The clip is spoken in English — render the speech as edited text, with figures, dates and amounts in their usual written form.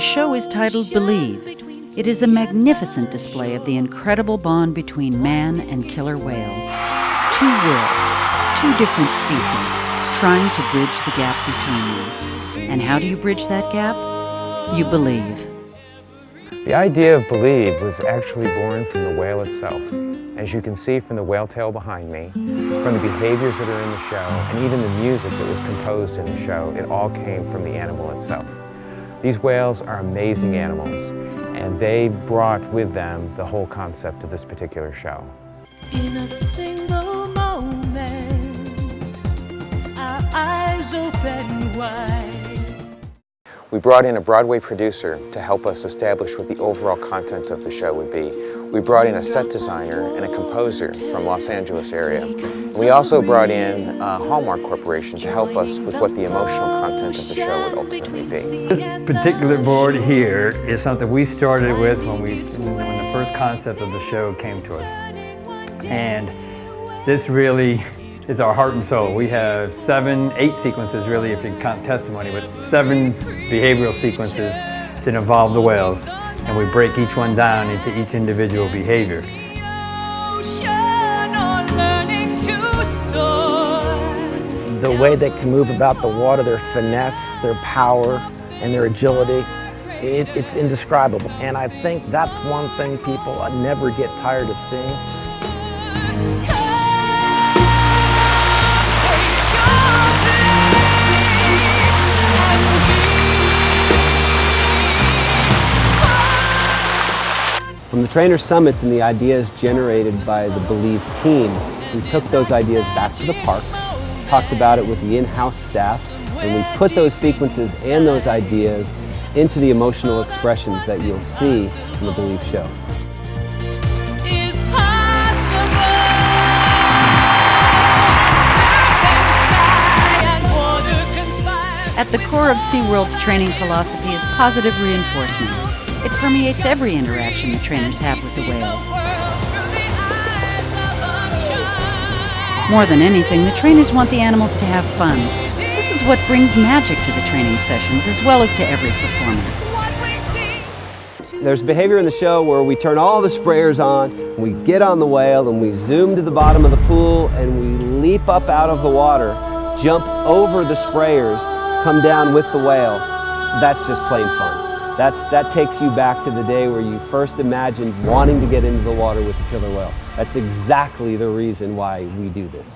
show is titled Believe. It is a magnificent display of the incredible bond between man and killer whale. Two worlds, two different species, trying to bridge the gap between them. And how do you bridge that gap? You believe. The idea of Believe was actually born from the whale itself. As you can see from the whale tail behind me, from the behaviors that are in the show, and even the music that was composed in the show, it all came from the animal itself. These whales are amazing animals, and they brought with them the whole concept of this particular show. In a single moment, our eyes open wide. We brought in a Broadway producer to help us establish what the overall content of the show would be. We brought in a set designer and a composer from Los Angeles area. We also brought in Hallmark Corporation to help us with what the emotional content of the show would ultimately be. This particular board here is something we started with when the first concept of the show came to us. And this really is our heart and soul. We have 8 sequences really, if you count testimony, but 7 behavioral sequences that involve the whales, and we break each one down into each individual behavior. The way they can move about the water, their finesse, their power, and their agility, it's indescribable. And I think that's one thing people never get tired of seeing. From the trainer summits and the ideas generated by the Believe team, we took those ideas back to the park, talked about it with the in-house staff, and we put those sequences and those ideas into the emotional expressions that you'll see in the Believe show. At the core of SeaWorld's training philosophy is positive reinforcement. It permeates every interaction the trainers have with the whales. More than anything, the trainers want the animals to have fun. This is what brings magic to the training sessions as well as to every performance. There's behavior in the show where we turn all the sprayers on, we get on the whale, and we zoom to the bottom of the pool, and we leap up out of the water, jump over the sprayers, come down with the whale. That's just plain fun. That takes you back to the day where you first imagined wanting to get into the water with the killer whale. That's exactly the reason why we do this.